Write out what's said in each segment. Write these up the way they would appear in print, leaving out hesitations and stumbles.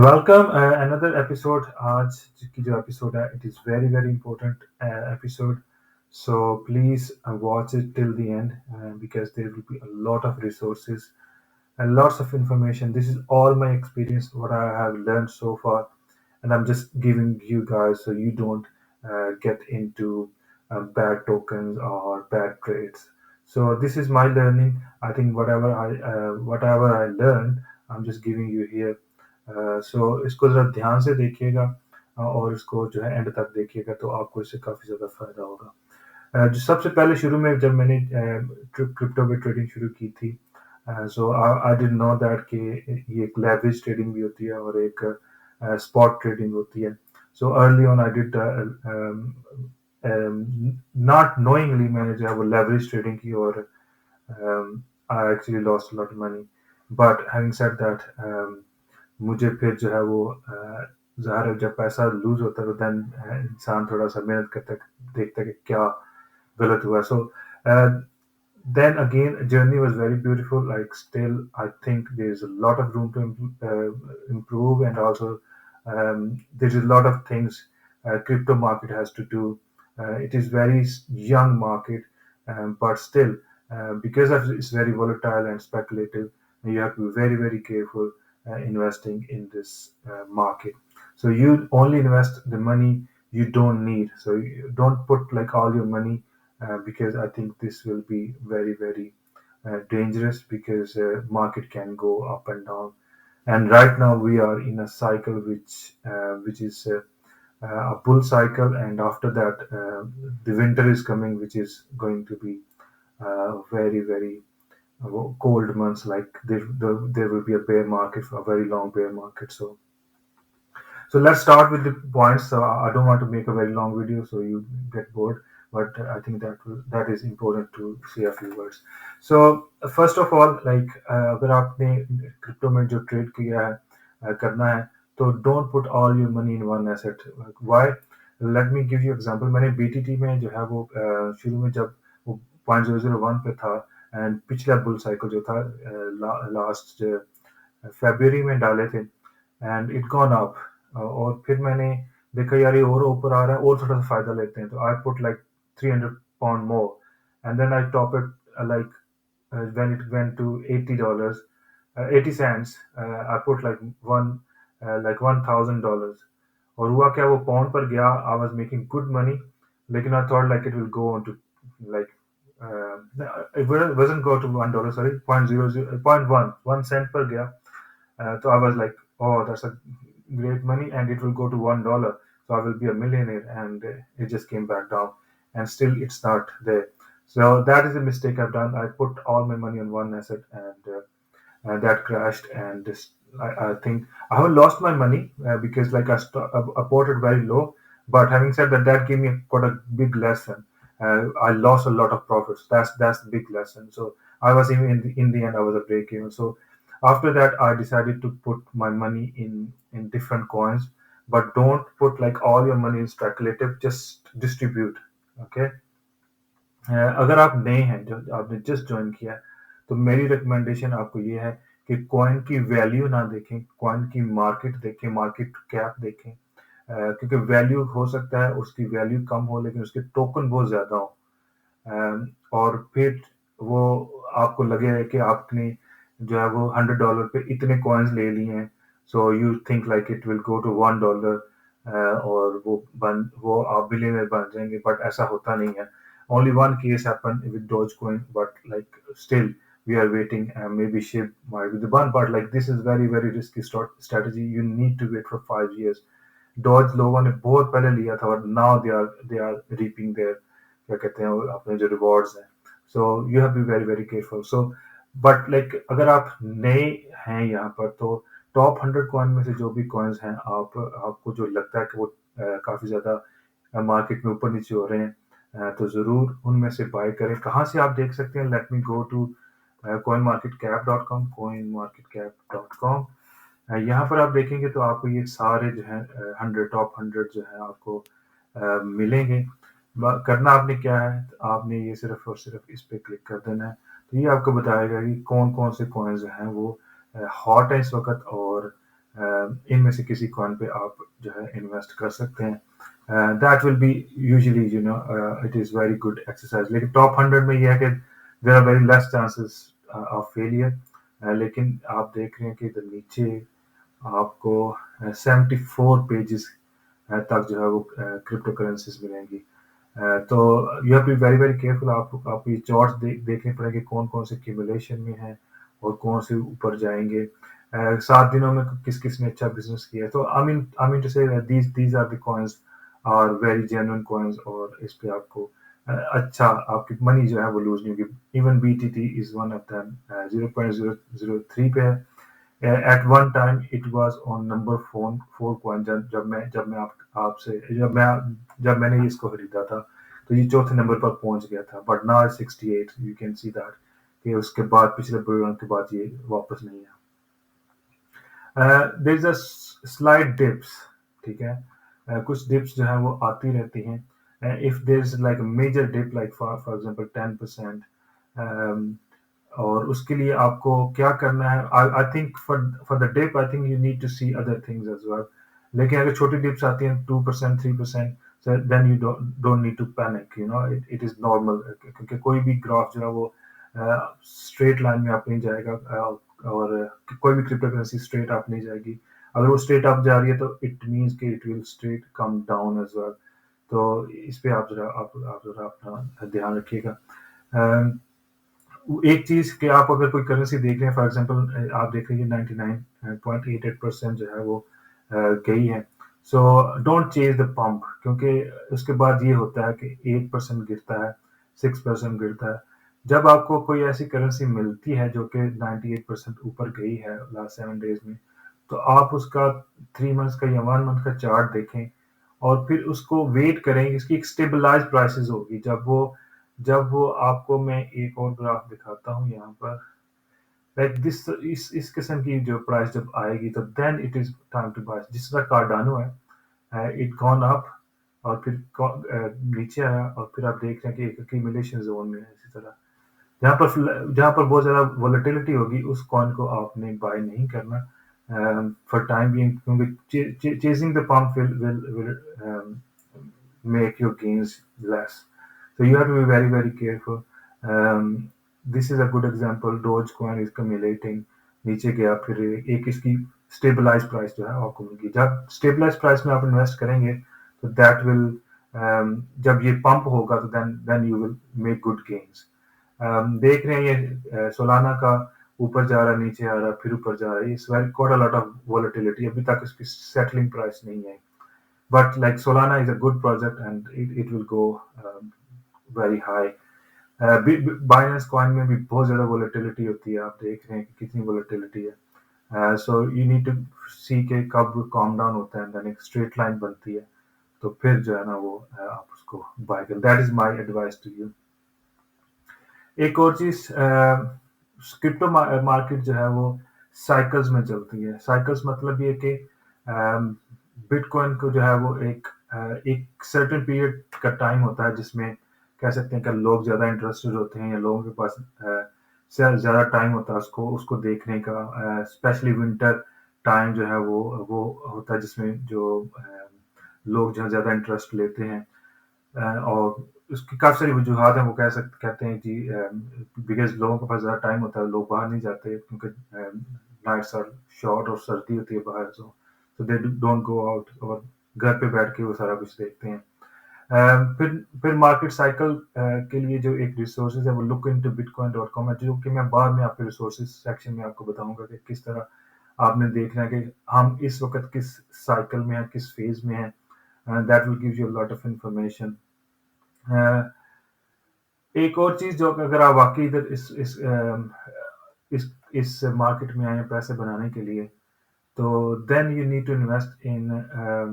Welcome another episode. आज की जो episode है, it is very very important episode. So please watch it till the end because there will be a lot of resources and lots of information. This is all my experience, what I have learned so far, and I'm just giving you guys so you don't get into bad tokens or bad trades. So this is my learning. I think whatever I learned, I'm just giving you here. सो इसको ज़रा ध्यान से देखिएगा और इसको जो है and तक देखिएगा तो आपको इससे काफ़ी ज़्यादा फ़ायदा होगा। जो सबसे पहले शुरू में जब मैंने क्रिप्टो में ट्रेडिंग शुरू की थी सो आई डिडंट नो दैट कि ये एक लेवरेज ट्रेडिंग भी होती है और एक स्पॉट ट्रेडिंग होती है। So early on I did not knowingly मैंने जो है वो लेवरेज ट्रेडिंग की और I actually lost a lot of money but having said that मुझे फिर जो है वो ज़ाहिर है जब पैसा लूज़ होता है तो देन इंसान थोड़ा-सा मेहनत करता है, देखता है कि क्या गलत हुआ। सो then again, journey was very beautiful. Like still, I think there's a lot of room to improve, and also there's a lot of things crypto market has to do. It is very young market, but still, because of it's very volatile and speculative, you have to be very very careful investing in this market. So you only invest the money you don't need. So you don't put like all your money because I think this will be very very dangerous because market can go up and down. And right now we are in a cycle which is a bull cycle, and after that the winter is coming, which is going to be very very cold months. Like there will be a bear market, a very long bear market. So let's start with the points. So I don't want to make a very long video so you get bored, but I think that is important to say a few words. So first of all, like अगर आपने crypto में जो trade किया है करना है तो don't put all your money in one asset. Why? Let me give you example. मैंने BTT में जो है वो शुरू में जब वो 0.001 पे था एंड पिछला बुल साइकिल जो था लास्ट फरवरी में डाले थे एंड इट गॉन अप और फिर मैंने देखा यार ये और ऊपर आ रहा है और थोड़ा सा फायदा लेते हैं तो I put like 300 pound more and then I top it like when it went to $80 80 cents I put like $1,000 और हुआ क्या वो पाउंड पर गया I was making good money लेकिन I thought like it will go on to like it wasn't go to $1 sorry 0.00 0.1 per gaya so I was like oh that's a great money and it will go to $1 so I will be a millionaire and it just came back down and still it's not there so that is a mistake I've done I put all my money on one asset and that crashed and this I think I haven't lost my money because like I bought it very low but having said that that gave me quite a big lesson I lost a lot of profits that's the big lesson so I was even in the end I was a break even so after that I decided to put my money in different coins but don't put like all your money in speculative just distribute okay अगर आप नए हैं जो आपने just join किया है तो मेरी रिकमेंडेशन आपको ये है कि कॉइन की वैल्यू ना देखें कॉइन की मार्केट देखें मार्केट कैप देखें क्योंकि वैल्यू हो सकता है उसकी वैल्यू कम हो लेकिन उसके टोकन बहुत ज़्यादा हो और फिर वो आपको लगे कि आपने जो है वो $100 पे इतने कॉइन्स ले लिए हैं so you think like it will go to $1 और वो आप बिलियनर बन जाएंगे बट ऐसा होता नहीं है only one case happened with Dogecoin but like still we are waiting and maybe SHIB might be the one but like this is very very risky strategy you need to wait for 5 years Doge लोगों ने बहुत पहले लिया था और now they are reaping their क्या कहते हैं अपने जो रिवॉर्ड्स हैं so you have be very very careful so but like अगर आप नए हैं यहाँ पर तो टॉप 100 कॉइन में से जो भी कॉइन्स हैं आपको जो लगता है कि वो काफ़ी ज़्यादा मार्केट में ऊपर नीचे हो रहे हैं तो ज़रूर उनमें से बाय करें कहाँ से आप देख सकते हैं let me go to coinmarketcap.com coinmarketcap.com यहाँ पर आप देखेंगे तो आपको ये सारे जो है 100 जो है आपको मिलेंगे करना आपने क्या है आपने ये सिर्फ और सिर्फ इस पे क्लिक कर देना है तो ये आपको बताएगा कि कौन कौन से कॉइन्स हैं वो हॉट है इस वक्त और इनमें से किसी कॉइन पे आप जो है इन्वेस्ट कर सकते हैं। That will be usually it is very good exercise. लेकिन टॉप 100 में ये है कि there are very less chances of failure. लेकिन आप देख रहे हैं कि इधर नीचे आपको 74 पेजेस तक जो है वो क्रिप्टो करेंसीज मिलेंगी। तो you have to be very very careful. आपको ये चार्ट्स देखने पड़ेंगे कौन कौन से क्यूमुलेशन में है और कौन से ऊपर जाएंगे। 7 दिनों में किस किस ने अच्छा बिजनेस किया। तो I mean to say these are the coins are very genuine coins, और इस पे आपको अच्छा आपकी मनी जो है वो लूज नहीं होगी। Even BTT is one of them 0.003 पे है। At one time it was on number four coin. जब मैंने इसको खरीदा था तो ये चौथे नंबर पर पहुंच गया था, but now 68। You can see that कि उसके बाद पिछले बुल रन के बाद ये वापस नहीं है। There is a slide dips, ठीक है। कुछ डिप्स जो है वो आती रहती हैं। If there is like major dip like for example 10%, और उसके लिए आपको क्या करना है। I think for the dip I think you need to see other things as well. लेकिन अगर छोटी डिप्स आती हैं 2% 3%, then you don't need to panic, it is normal. क्योंकि कोई भी ग्राफ जो है वो स्ट्रेट लाइन में आप नहीं जाएगा। और कोई भी क्रिप्टो करेंसी स्ट्रेट अप नहीं जाएगी। अगर वो स्ट्रेट अप जा रही है तो इट मीन्स कि it will straight come down as well. तो इस पे आप जरा अपना ध्यान रखिएगा। एक चीज कि आप अगर कोई करेंसी देख रहे हैं, फॉर एग्जांपल आप देख रहे हैं 99.88% जो है वो गई है। So don't chase the pump, क्योंकि उसके बाद ये होता है कि 8% गिरता है, 6% गिरता है। जब आपको कोई ऐसी करेंसी मिलती है जो कि 98% ऊपर गई है लास्ट 7 डेज में, तो आप उसका 3 मंथ्स का या 1 मंथ का चार्ट देखें और फिर उसको वेट करें। इसकी एक स्टेबलाइज प्राइसेस होगी। जब वो आपको मैं एक और ग्राफ दिखाता हूँ यहाँ पर, लाइक दिस इस किस्म की जो प्राइस जब आएगी तो then it is time to buy. जिस तरह कार्डानो है, इट गॉन अप और फिर नीचे आया और फिर आप देख रहे हैं कि एक एक्यूमुलेशन जोन में है। इसी तरह जहाँ पर बहुत ज्यादा वोलेटिलिटी होगी उस कॉइन को आपने बाय नहीं करना फॉर टाइम बीइंग, क्योंकि chasing the pump will make your gains less. So you have to be very very careful. Um, this is a good example. Dogecoin is accumulating, नीचे गया, फिर एक इसकी स्टेबलाइज प्राइस जो है आपको मिलेगी। जब स्टेबलाइज प्राइस में आप इन्वेस्ट करेंगे तो दैट विल, जब ये पंप होगा तो then you will make good gains. देख रहे हैं ये सोलाना का ऊपर जा रहा, नीचे आ रहा, फिर ऊपर जा रहा है। It's very quite a lot of volatility. अभी तक इसकी सेटलिंग प्राइस नहीं है। But like Solana is a good project and it will go very high. Binance coin में भी बहुत ज़्यादा volatility होती है। आप देख रहे हैं कि कितनी volatility है। So you need to see कि कब calm down होता है, then एक straight line बनती है, तो फिर जो है ना वो आप उसको buy करें। That is my advice to you. एक और चीज, क्रिप्टो मार्केट जो है वो साइकिल्स में चलती है। साइकिल्स मतलब ये कि बिटकॉइन को जो है वो एक सर्टेन पीरियड का टाइम होता है जिसमें कह सकते हैं कि लोग ज्यादा इंटरेस्टेड होते हैं या लोगों के पास ज्यादा टाइम होता है उसको देखने का। स्पेशली विंटर टाइम जो है वो होता है जिसमें जो लोग जो है ज्यादा इंटरेस्ट लेते हैं। और उसकी काफ़ी सारी वजूहत हैं। वो कहते हैं कि बिकॉज़ लोगों के पास ज़्यादा टाइम होता है, लोग बाहर नहीं जाते क्योंकि नाइट्स आर शॉर्ट और सर्दी होती है बाहर, सो दे डोंट गो आउट, और घर पे बैठ के वो सारा कुछ देखते हैं। फिर मार्केट साइकिल के लिए जो एक रिसोर्सेज है वो लुक इनटू bitcoin.com है, जो कि मैं बाद में आपके रिसोर्सेज सेक्शन में आपको बताऊंगा कि किस तरह आपने देखना है कि हम इस वक्त किस साइकिल में हैं, किस फेज में हैं। That will give you a lot of information. एक और चीज जो अगर आप वाकई इधर इस मार्केट में आए हैं पैसे बनाने के लिए, तो then you need to invest in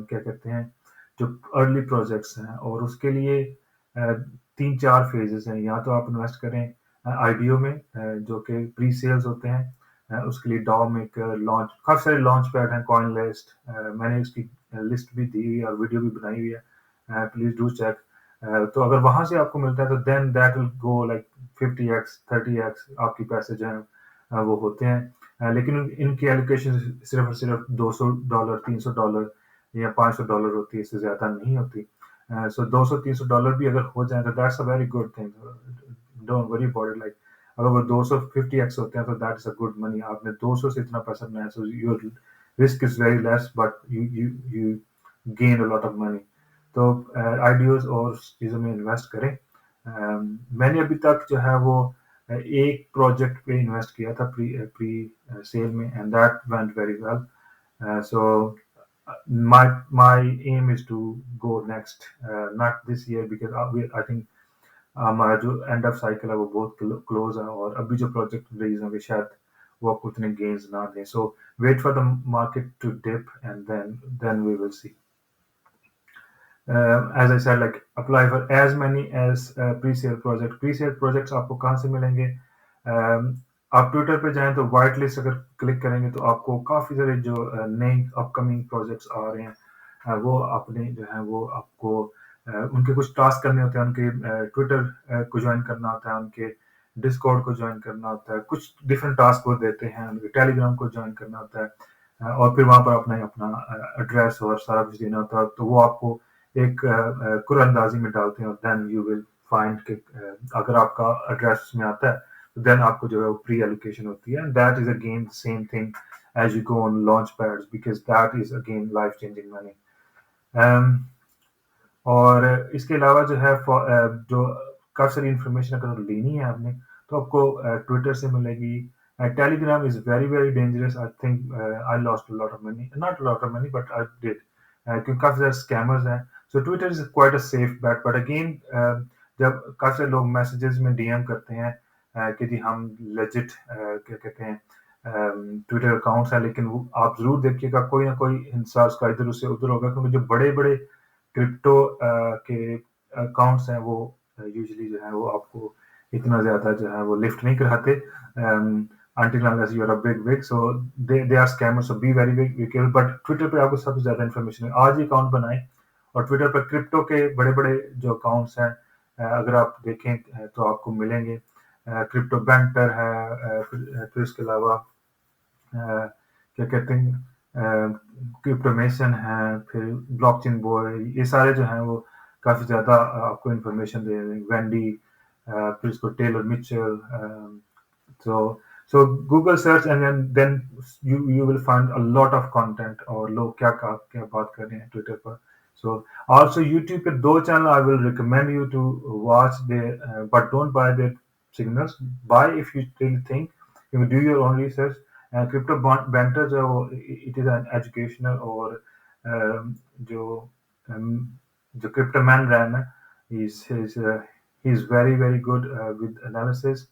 क्या कहते हैं जो अर्ली प्रोजेक्ट्स हैं, और उसके लिए 3-4 फेजेस हैं। या तो आप इन्वेस्ट करें आईडीओ में, जो कि प्री सेल्स होते हैं। उसके लिए डॉ मेकर, लॉन्च, काफ़ी सारे लॉन्च पैड हैं, कॉइन लिस्ट, मैंने उसकी लिस्ट भी दी हुई है और वीडियो भी बनाई हुई है, प्लीज डू चेक। तो अगर वहां से आपको मिलता है तो then that will go like 50x 30x आपकी पैसे जो है वो होते हैं। लेकिन इनकी एलोकेशन सिर्फ और सिर्फ $200, $300 या $500 होती है, इससे ज़्यादा नहीं होती। सो $200-300 भी अगर हो जाए तो that's a very good thing. Don't worry about it, like अगर वो 250x होते हैं तो that is a good money. आपने 200 से इतना पैसा बनाया, so your risk is very less, but you gain a lot of money. तो आइडियाज और चीज़ों में इन्वेस्ट करें। मैंने अभी तक जो है वो एक प्रोजेक्ट पे इन्वेस्ट किया था प्री प्री सेल में, and that went very well. So my aim is to go next, not this year, because I think हमारा जो एंड ऑफ साइकिल है वो बहुत क्लोज है, और अभी जो प्रोजेक्ट रिलीज होंगे शायद वो आपको उतने गेन्स ना दें। So wait for the market to dip and then we will see. As I said, like apply for as many as pre sale project. Pre sale projects आपको कहाँ से मिलेंगे? आप ट्विटर पे जाएं तो वाइट लिस्ट अगर क्लिक करेंगे तो आपको काफ़ी सारे जो नए अपकमिंग प्रोजेक्ट्स आ रहे हैं, वो अपने जो है वो आपको उनके कुछ टास्क करने होते हैं, उनके ट्विटर को ज्वाइन करना होता है, उनके डिस्कॉर्ड को ज्वाइन करना होता है, कुछ डिफरेंट टास्क वो देते हैं, उनके टेलीग्राम को ज्वाइन करना होता है, और फिर वहाँ पर अपना अपना एड्रेस और सारा कुछ देना होता है। तो वो आपको एक कुरअंदाजी में डालते हैं, और देन यू विल फाइंड कि अगर आपका एड्रेस उसमें आता है तो देन आपको जो है वो प्री एलोकेशन होती है, and that is again same thing as you go on launch pads, because that is again life changing money. और इसके अलावा जो है जो काफ़ी सारी इंफॉर्मेशन अगर लेनी है आपने तो आपको ट्विटर से मिलेगी। Telegram is very very dangerous. I think I lost a lot of money, not a lot of money, but I did, क्योंकि काफ़ी सारे स्कैमर्स हैं। So Twitter is quite a safe bat, but again जब काफ़ी सारे लोग messages में DM करते हैं कि जी हम लेजिट क्या कहते हैं ट्विटर अकाउंट्स हैं, लेकिन वो आप ज़रूर देखिएगा कोई ना कोई हिंसा उसका इधर उससे उधर होगा, क्योंकि जो बड़े बड़े क्रिप्टो के अकाउंट्स हैं वो यूजुअली जो है वो आपको इतना ज़्यादा जो है वो लिफ्ट नहीं कराते, until unless you are a big, so they are scammers, so be very big careful। But Twitter पे आपको सबसे ज़्यादा इन्फॉर्मेशन है, आज ही अकाउंट बनाएं, और ट्विटर पर क्रिप्टो के बड़े बड़े जो अकाउंट्स हैं अगर आप देखें तो आपको मिलेंगे। क्रिप्टो बैंटर है, फिर इसके अलावा क्या कहते हैं क्रिप्टोमेशन है, फिर ब्लॉकचेन बॉय, ये सारे जो हैं वो काफ़ी ज़्यादा आपको इन्फॉर्मेशन दे रहे हैं। वेंडी, फिर इसको Taylor Mitchell. so so Google search, and then you will find a lot of content, और लोग क्या क्या बात कर रहे हैं ट्विटर पर। so also YouTube पे दो channel I will recommend you to watch there, but don't buy their signals, buy if you really think, you do your own research। Crypto banter जो है वो इट इज़ एन एजुकेशनल, और जो जो crypto man रैन है, he is very very good with analysis,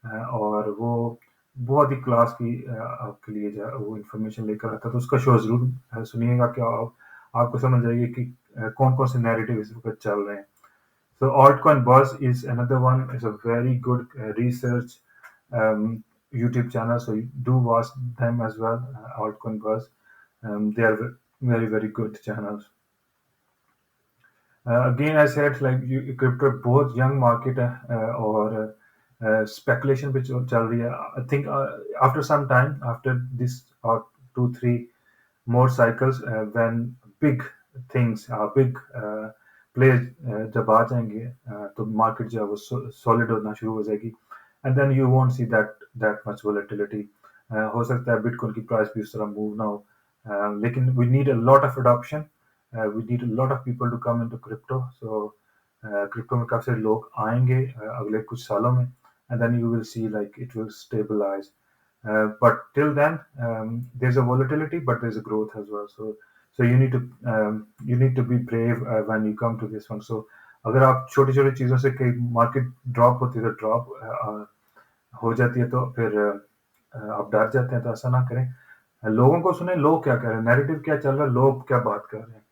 और वो बहुत ही क्लास की आपके लिए जो है वो इन्फॉर्मेशन लेकर आता है। तो उसका शो ज़रूर सुनिएगा, कि आपको समझ आएगी कि कौन कौन से नैरेटिव इस वक्त चल रहे हैं। So Altcoin Buzz is another one. It's a very good research um, YouTube channel. So you do watch them as well. Altcoin Buzz. They are very very good channels. Again, I said, like crypto बहुत young market है, और speculation पे चल रही है। I think after some time, after this or 2-3 more cycles, when big things, big players जब आ जाएंगे, तो market जो है वो solid होना शुरू हो जाएगी, and then you won't see that much volatility। हो सकता है Bitcoin की प्राइस भी उस तरह मूव ना हो, लेकिन we need a lot of adoption। We need a lot of people to come into crypto। So crypto में काफी सारे लोग आएंगे अगले कुछ सालों में, and then you will see like it will stabilize। But till then, there's a volatility, but there's a growth as well। So you need to be brave when you come to this one। So अगर आप छोटी छोटी चीजों से कई market drop होती है तो ड्रॉप हो जाती है, तो फिर आप डर जाते हैं, तो ऐसा ना करें। लोगों को सुने, लोग क्या कह रहे हैं, नैरेटिव क्या चल रहा है, लोग क्या बात कर रहे हैं।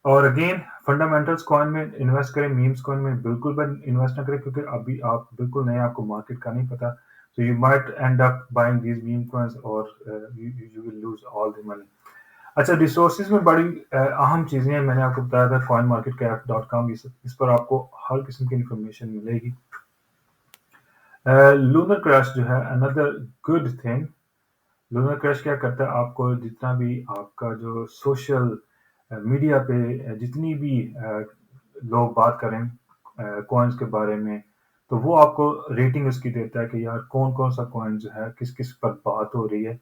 और अगेन फंडामेंटल्स कॉइन में इन्वेस्ट करें, मीम्स कॉइन में बिल्कुल भी इन्वेस्ट ना करें, क्योंकि अभी आप बिल्कुल नए, आपको मार्केट का नहीं पता। So you might end up buying these meme coins, और you will lose all the money. अच्छा, रिसोर्सेज में बड़ी अहम चीज़ें हैं, मैंने आपको बताया था coinmarketcap.com, इस पर आपको हर किस्म की इंफॉर्मेशन मिलेगी। लूनर क्रश जो है another good thing. Lunar crush क्या करता है, आपको जितना भी आपका जो सोशल मीडिया पे जितनी भी लोग बात करें कॉइन्स के बारे में, तो वो आपको रेटिंग उसकी देता है कि यार कौन कौन सा कॉइन जो है किस किस पर बात हो रही है,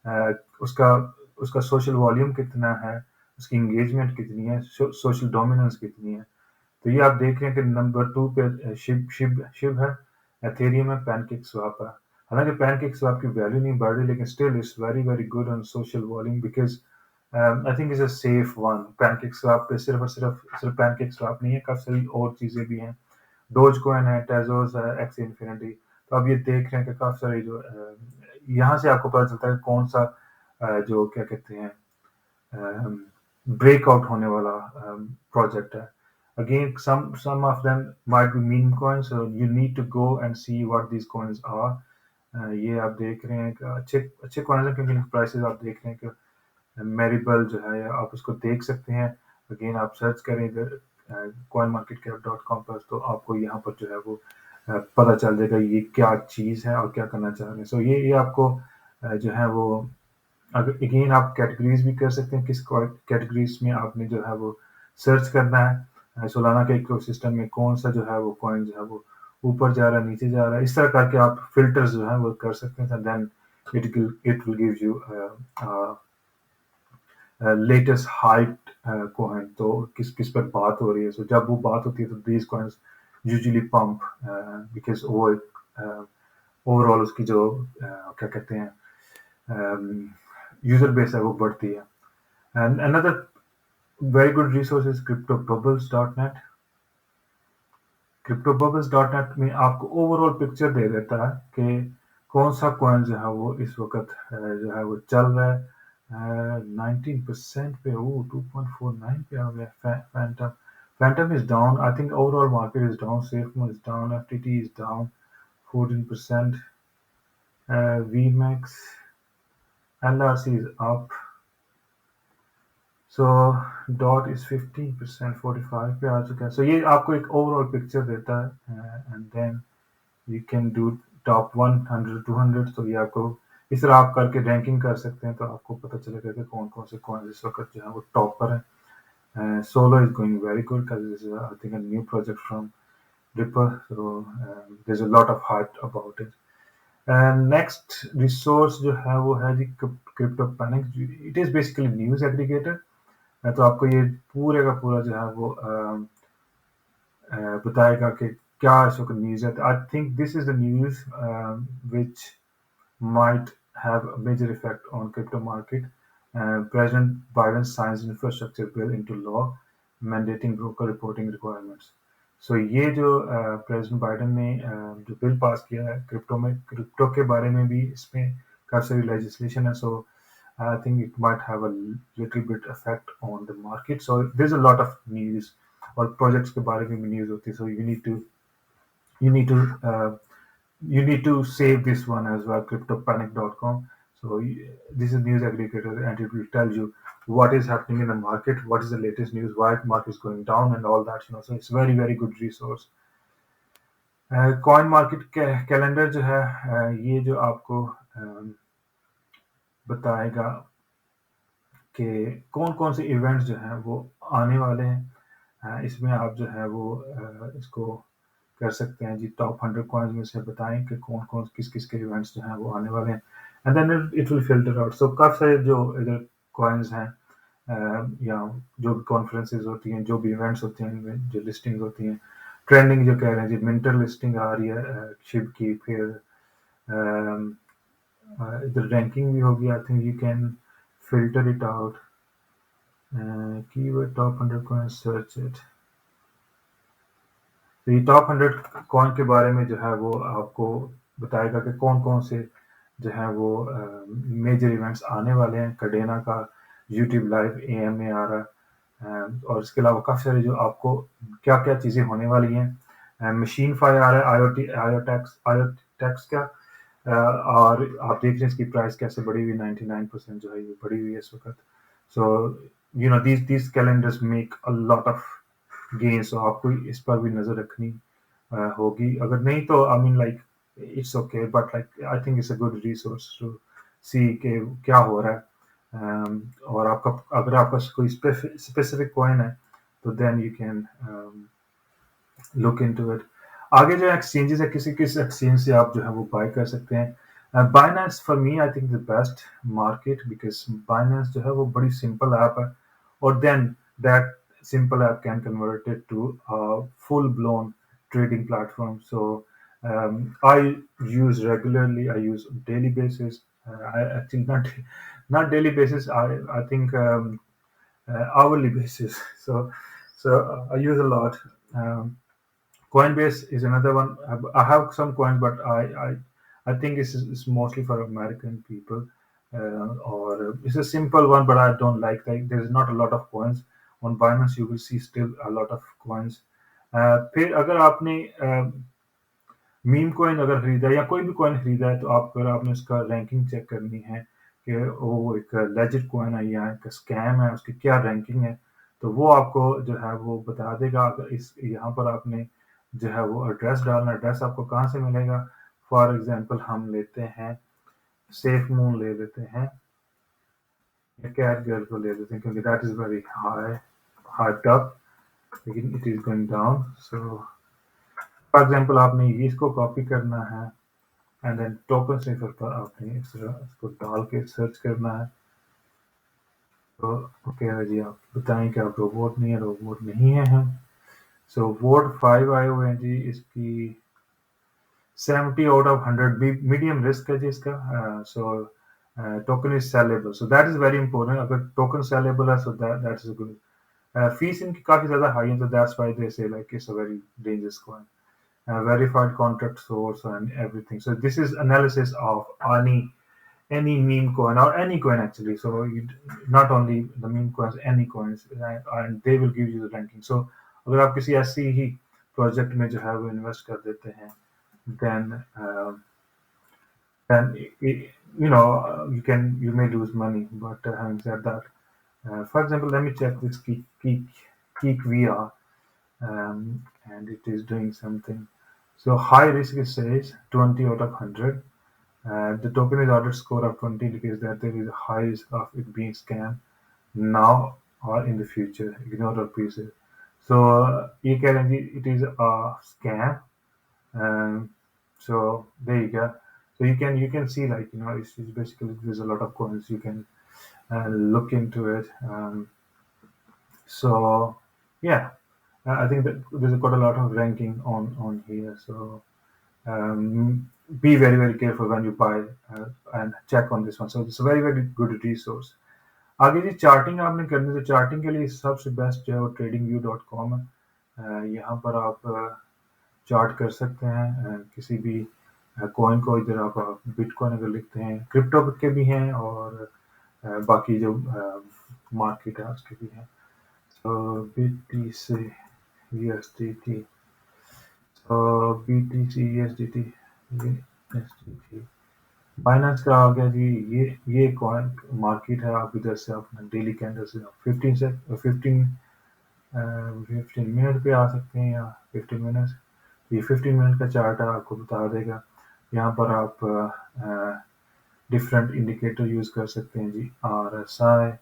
अ, उसका उसका सोशल वॉल्यूम कितना है, उसकी एंगेजमेंट कितनी है, सोशल डोमिनेंस कितनी है। तो ये आप देख रहे हैं कि नंबर 2 पे शिब शिब शिब है, एथेरियम है, पैनकेक स्वैप है। हालांकि पैनकेक स्वैप की वैल्यू नहीं बढ़ रही, लेकिन still it's very very good on social volume because I think is a safe one. Pancake swap पे सिर्फ और सिर्फ पैनकेक स्वैप नहीं है, काफी सारी और चीजें भी हैं। डोज कॉइन है, टेजोस है, एक्स इन्फिनिटी। तो आप ये देख रहे हैं कि काफी सारी जो यहाँ से आपको पता चलता है कौन सा जो क्या कहते हैं ब्रेकआउट होने वाला प्रोजेक्ट है। Again, some of them might be meme coins, so you need to go and see what these coins are. ये आप देख रहे हैं कि अच्छे अच्छे coins हैं क्योंकि प्राइसेस आप देख रहे हैं कि मेरीबल जो है आप उसको देख सकते हैं। अगेन आप सर्च करें इधर coinmarketcap.com पर, तो आपको यहाँ पर जो है वो पता चल जाएगा ये क्या चीज़ है और क्या करना चाह रहे हैं। सो ये आपको जो है वो अगर अगेन आप कैटेगरीज भी कर सकते हैं, किस कैटेगरीज में आपने जो है वो सर्च करना है। सोलाना के इकोसिस्टम में कौन सा जो है वो कॉइन जो है वो ऊपर जा रहा है, नीचे जा रहा है, इस तरह करके आप फिल्टर्स जो है वो कर सकते हैं। Then it will give you latest height coin, तो किस किस पर बात हो रही है। सो जब वो बात होती है तो these coins usually pump because वो ओवरऑल उसकी जो क्या कहते हैं यूजर बेस है वो बढ़ती है। And another very good resource is cryptobubbles.net। cryptobubbles.net में आपको ओवरऑल पिक्चर दे देता है कि कौन सा कॉइन जो है वो इस वक्त जो है वो चल रहा है। 19% पे, ओ 2.49 पे आ गया Fantom. Fantom is down, I think overall market is down, SafeMoon is down, FTT is down 14%, vmax, lrc is up, so dot is 15%, 45 पे आ चुका है। सो ये आपको एक ओवरऑल पिक्चर देता है and then you can do top 100 200। तो ये आपको इस तरह आप करके रैंकिंग कर सकते हैं, तो आपको पता चलेगा कि कौन कौन से कॉइन इस वक्त जो है वो टॉप पर है। Solo is going very good because I think a new project from Ripple, so there is a lot of hype about it. Next resource जो है वो है जी Crypto Panic. It is basically news aggregator. तो आपको ये पूरे का पूरा जो है वो बताएगा कि क्या इस वक्त न्यूज़ है। I think this is the news which might have a major effect on crypto market. President Biden signs infrastructure bill into law, mandating broker reporting requirements. So ये जो प्रेसिडेंट बाइडन ने जो बिल पास किया है crypto के बारे में भी इसमें काफी सारी लेजिस्लेशन है। सो I think it might have a little bit effect on the market. So there's a lot of news और projects के बारे में भी news होती है. So you need to you need to save this one as well, cryptopanic.com. So this is news aggregator and it will tell you what is happening in the market, what is the latest news, why the market is going down and all that. So it's very very good resource. Coin market calendar जो है ये जो आपको बताएगा कि कौन कौन से इवेंट्स जो हैं वो आने वाले हैं। इसमें आप जो है वो इसको कर सकते हैं जी, टॉप 100 कॉइन्स में से बताएं कि कौन कौन किस किस के इवेंट्स जो हैं वो आने वाले हैं and then it will filter out. So काफ़ी सारे जो इधर कॉइन्स हैं या जो भी कॉन्फ्रेंसेज होती हैं, जो भी इवेंट्स होते हैं, इनमें जो लिस्टिंग होती हैं, ट्रेंडिंग जो कह रहे हैं जी, मिंटर लिस्टिंग आ रही है शिप की, फिर इधर रैंकिंग भी होगी। आई think you can filter it out, keyword top 100 coins, search it। तो ये टॉप 100 कॉइन के बारे में जो है वो आपको बताएगा कि कौन कौन से जो है वो मेजर इवेंट्स आने वाले हैं। कार्डेना का यूट्यूब लाइव एएम में आ रहा है और इसके अलावा काफ़ी सारे जो आपको क्या क्या चीज़ें होने वाली हैं। मशीन फाई आ रहा है, आयोटैक्स का और आप देख रहे हैं इसकी प्राइस कैसे बढ़ी हुई, 99% जो है ये बढ़ी हुई है इस वक्त। So you know these calendars make a lot of gains, so आपको इस पर भी नज़र रखनी होगी। अगर नहीं तो I mean like it's okay, but like I think it's a good resource to see कि क्या हो रहा है. और आपका अगर आपका कोई स्पेसिफिक कॉइन है तो then you can look into it. आगे जो एक्सचेंजेस है किसी किस एक्सचेंज से आप जो है वो बाय कर सकते हैं. Binance for me I think the best market because Binance जो है वो बड़ी सिंपल ऐप है और then that simple app can convert it to a full blown trading platform. So I use regularly. I use daily basis. I actually not daily basis. I think hourly basis. So I use a lot. Coinbase is another one. I have some coins, but I think it's mostly for American people. Or it's a simple one, but I don't like that. There's not a lot of coins on Binance. You will see still a lot of coins. फिर अगर आपने meme coin अगर खरीदा है या कोई भी coin खरीदा है तो आप अगर आपने उसका रैंकिंग चेक करनी है कि वो एक लेजिट कॉइन है या एक स्कैम है उसकी क्या रैंकिंग है तो वो आपको जो है वो बता देगा. अगर इस यहाँ पर आपने जो है वो एड्रेस डालना. एड्रेस आपको कहाँ से मिलेगा. फॉर एग्जांपल हम लेते हैं सेफ मून ले लेते हैं या कैट गर्ल को ले लेते हैं क्योंकि that is very high top लेकिन it is going down. So for example आपने इसको कॉपी करना है एंड देन टोकन सिफर पर आपने इसको डाल के सर्च करना है. तो ओके है जी. आप बताएं कि आप रोबोट नहीं है. रोबोट नहीं है हम. सो वोट 5 आए हुए हैं जी. इसकी 70 आउट ऑफ 100 मीडियम रिस्क है जी इसका. So token is sellable. So that is very important. अगर टोकन सेलेबल है so that is good. Fees इनकी काफी ज्यादा हाई है तो दैट्स व्हाई दे से like it's a very dangerous coin. Verified contract source and everything. So this is analysis of any meme coin or any coin actually. So you, not only the meme coins, any coins, and they will give you the ranking. So अगर आप किसी ऐसी ही project में जो है वो invest कर देते हैं then you know you may lose money. But having said that, for example, let me check this Keek VR. And it is doing something. So high risk it says 20 out of 100. The token is ordered score of 20 indicates that there is a high risk of it being scammed now or in the future. Ignore or please. So it is a scam. So there you go. So you can see like it's basically there's a lot of coins you can look into it. So yeah, I think that there's got a lot of ranking on here. So be very very careful when you buy and check on this one. So it's a very very good resource. आगे जी charting आपने करनी है तो charting के लिए सबसे best जो है वो tradingview.com है. यहाँ पर आप चार्ट कर सकते हैं किसी भी कॉइन को. इधर आप बिटकॉइन अगर लिखते हैं क्रिप्टो के भी हैं और बाकी जो मार्केट है उसके भी हैं. So BTC USDT. So BTC USDT USDT. Binance का आ गया जी. ये कॉइन मार्केट है. आप इधर से अपना डेली कैंडल से 15 मिनट पे आ सकते हैं या 15 मिनट. ये 15 मिनट का चार्ट है आपको बता देगा. यहाँ पर आप डिफरेंट इंडिकेटर यूज कर सकते हैं जी. RSI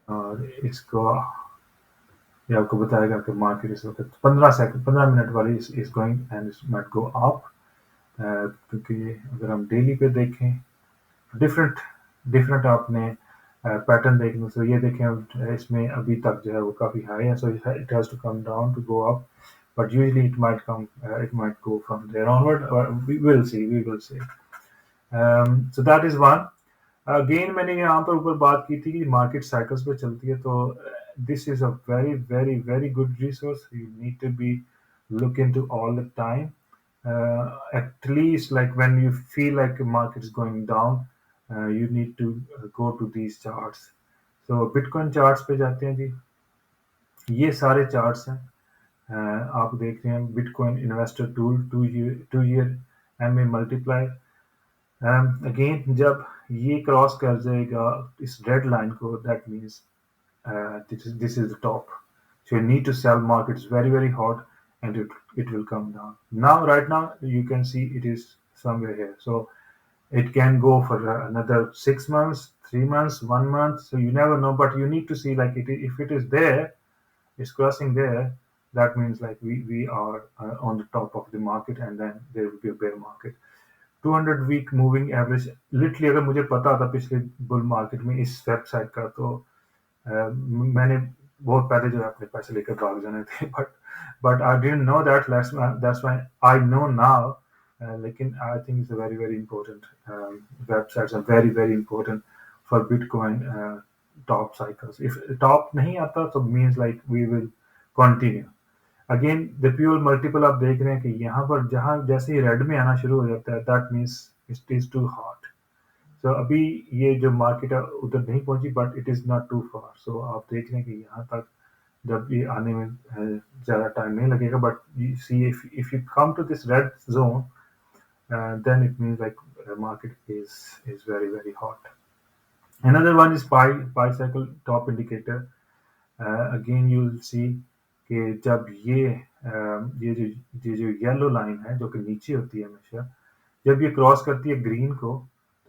और इसको ये आपको बताएगा कि मार्केट इस वक्त 15 मिनट वाली is going and it might go up. क्योंकि अगर हम डेली पे देखें डिफरेंट आपने पैटर्न देखने. तो ये देखें इसमें अभी तक जो है वो काफी हाई है. So it has to come down to go up. But usually it might go from there onward. We will see. So that is one. Again मैंने यहाँ पर ऊपर बात की थी कि मार्केट साइकिल्स पे चलती है. तो this is a very very very good resource. You need to be look into all the time. At least like when you feel like the market is going down, you need to go to these charts. So Bitcoin charts पे जाते हैं जी. ये सारे charts हैं. आप देख रहे हैं bitcoin investor tool 2 year MA multiply. Again जब ये क्रॉस कर जाएगा इस रेड लाइन को that means this is the top. So you need to sell. Market is very very hot and it will come down. Now, right now, you can see it is somewhere here. So it can go for another 6 months, 3 months, 1 month. So you never know, but you need to see like if it is there, it's crossing there. That means like we are on the top of the market, and then there will be a bear market. 200 week moving average literally अगर मुझे पता था पिछले bull market में इस website का, तो मैंने बहुत पहले जो है अपने पैसे लेकर भाग जाने थे, but I didn't know that, that's why I know now. लेकिन I think it's very very important. Websites are very very important for bitcoin top cycles. If top नहीं आता तो means like we will continue. Again the pure multiple आप देख रहे हैं कि यहाँ पर जहाँ जैसे ही रेड में आना शुरू हो जाता है, that means it is too hot. So अभी ये जो मार्केट है उधर नहीं पहुंची, but it is not too far. So आप देख रहे हैं कि यहाँ तक जब ये आने में ज़्यादा टाइम नहीं लगेगा, but you see if you come to this red zone, then it means like the market is very very hot. Another one is pi cycle top indicator. Again you will see कि जब ये जो yellow line है जो कि नीचे होती है हमेशा, जब ये क्रॉस करती है ग्रीन को,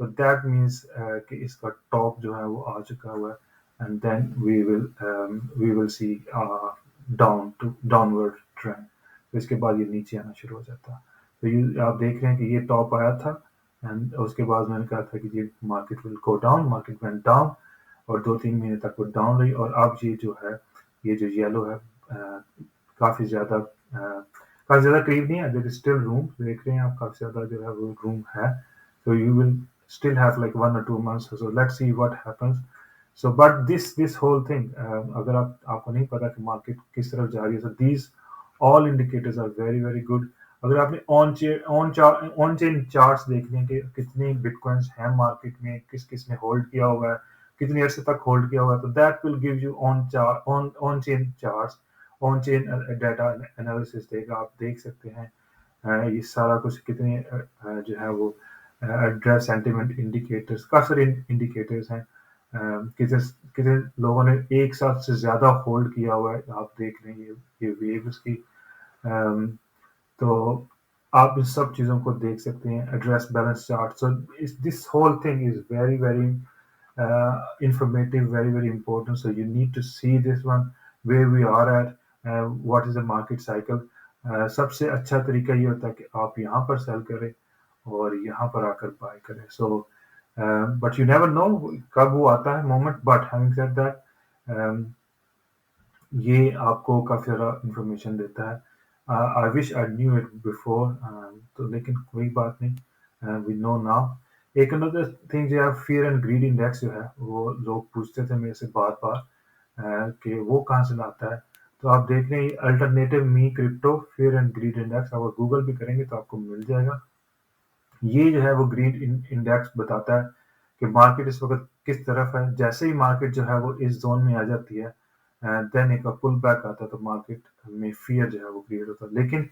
तो दैट मीन्स कि इसका टॉप जो है वो आ चुका हुआ है, and then we will see downward trend. तो इसके बाद ये नीचे आना शुरू हो जाता है. तो ये आप देख रहे हैं कि ये टॉप आया था, एंड उसके बाद मैंने कहा था कि ये market will go down. Market went down और 2-3 महीने तक वो डाउन रही, और अब ये जो है ये जो येलो है काफ़ी ज़्यादा करीब नहीं है. There is still room. देख रहे हैं आप, काफ़ी ज़्यादा जो है वो रूम है. So you will still have like 1 or 2 months. So let's see what happens. So but this whole thing, अगर आपको नहीं पता कि मार्केट किस तरफ जा रही है, so these all indicators are very very good. अगर आपने ऑन चेन चार्ट्स देखने हैं कि कितने बिटकॉइंस हैं मार्केट में, किस किस ने होल्ड किया हुआ है, कितने अरसे तक होल्ड किया हुआ है, तो that will give you on chain charts, on chain data analysis देगा. आप देख सकते हैं ये सारा कुछ कितने जो है वो एड्रेस सेंटिमेंट इंडिकेटर्स, काफी सारे इंडिकेटर्स हैं. कितने कितने लोगों ने एक साथ से ज्यादा होल्ड किया हुआ है, आप देख रहे हैं ये वेव्स की. तो आप इन सब चीजों को देख सकते हैं. Address balance chart. So this whole thing is very very informative, very very important. So you need to see this one, where we are at, what is the market cycle. सबसे अच्छा तरीका ये होता है कि आप यहाँ पर सेल करें और यहाँ पर आकर बाय करें. So but you never know कब वो आता है moment. But having said that, ये आपको काफ़ी ज़्यादा इंफॉर्मेशन देता है. I wish I knew it before, तो लेकिन कोई बात नहीं, वी नो नाउ. एक अनदर थिंग जो है फियर एंड ग्रीड इंडेक्स जो है, वो लोग पूछते थे मेरे से बार बार कि वो कहाँ से लाता है. तो आप देख रहे हैं alternative me crypto fear and greed index, आप गूगल भी करेंगे तो आपको मिल जाएगा. ये जो है वो ग्रीन इंडेक्स बताता है कि मार्केट इस वक्त किस तरफ है. जैसे ही मार्केट जो है वो इस जोन में आ जाती है, देन एक पुल बैक आता है, तो मार्केट में फियर जो है वो क्रिएट होता है. लेकिन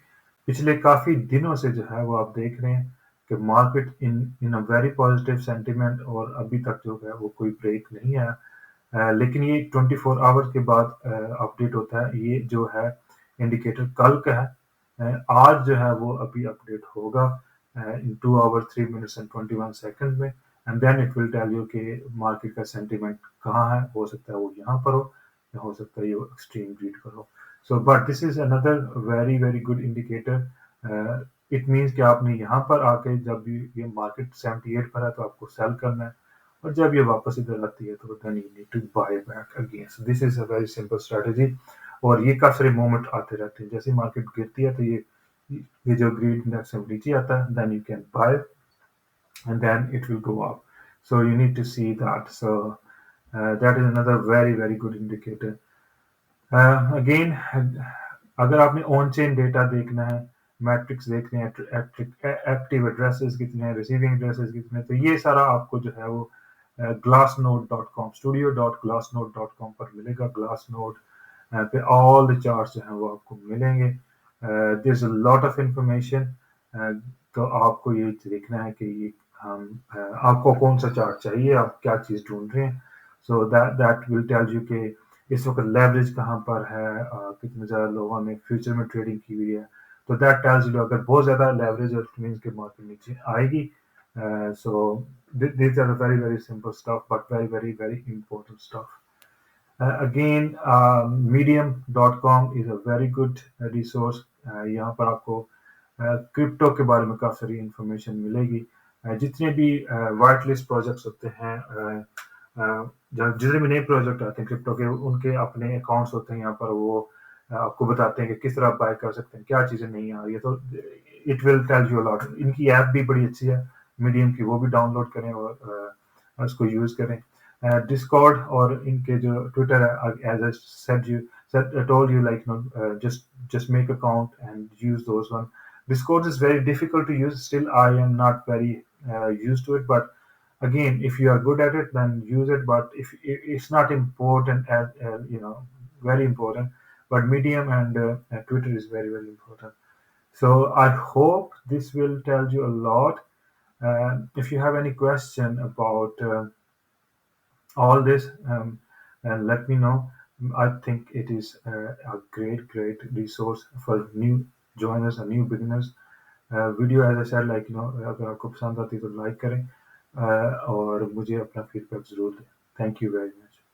पिछले काफी दिनों से जो है वो आप देख रहे हैं कि market in a very positive sentiment, और अभी तक जो है वो कोई ब्रेक नहीं है. लेकिन ये 24 आवर के बाद अपडेट होता है. ये जो है इंडिकेटर कल का है. आज जो है वो अभी अपडेट होगा in 2 hours 3 minutes and 21 seconds में, and then it will tell you कि मार्केट का सेंटीमेंट कहाँ है. हो सकता है वो यहाँ पर हो, या हो सकता है ये एक्सट्रीम ग्रीड पर हो. So but this is another very very good indicator. It means कि आपने यहाँ पर आके जब ये मार्केट 78 पर है तो आपको सेल करना है, और जब ये वापस इधर आती है तो then you need to buy back again. So this is a very simple strategy. और ये काफी सारे मोमेंट आते रहते हैं. जैसे मार्केट गिरती है तो ये जो ग्रीड इंडेक्स से नीचे आता है, then you can buy and then it will go up. So you need to see that. So that is another very very good indicator. Again, अगर आपने ऑन चेन डेटा देखना है, मैट्रिक्स देखने हैं, एक्टिव एड्रेसेस कितने हैं, receiving addresses कितने हैं, तो ये सारा आपको जो है वो glassnode.com studio.glassnode.com पर मिलेगा. ग्लासनोड पे ऑल द चार्ट्स जो हैं वो आपको मिलेंगे. There is a lot of information. तो आपको ये देखना है कि ये आपको कौन सा चार्ट चाहिए, आप क्या चीज़ ढूंढ रहे हैं. So that will tell you कि इस वक्त लेवरेज कहाँ पर है, कितने ज़्यादा लोगों ने फ्यूचर में ट्रेडिंग की हुई है. तो दैट टेल्स यू अगर बहुत ज़्यादा लेवरेज है, इट मीन्स कि मार्केट नीचे आएगी। सो these are very very simple stuff but very very very important stuff. Again, medium.com is a very good resource. यहाँ पर आपको क्रिप्टो के बारे में काफ़ी सारी इंफॉर्मेशन मिलेगी। जितने भी वाइट लिस्ट प्रोजेक्ट्स होते हैं, जितने भी नए प्रोजेक्ट आते हैं क्रिप्टो के, उनके अपने अकाउंट्स होते हैं यहाँ पर, वो आपको बताते हैं कि किस तरह आप बाय कर सकते हैं, क्या चीज़ें नहीं आ रही है, तो it will tell you a lot. इनकी ऐप भी बड़ी अच्छी है मीडियम की, वो भी डाउनलोड करें और उसको यूज़ करें। डिस्कॉर्ड और इनके जो ट्विटर है, as I said you told you, like, just make account and use those one. Discord is very difficult to use. Still, I am not very used to it. But again, if you are good at it, then use it. But if it's not important, as very important. But Medium and Twitter is very very important. So I hope this will tell you a lot. If you have any question about all this, and let me know. I think it is a great resource for new joiners and new beginners. Video as I said, like अगर आपको पसंद आती है तो like करें, और मुझे अपना फीडबैक ज़रूर दें। Thank you very much.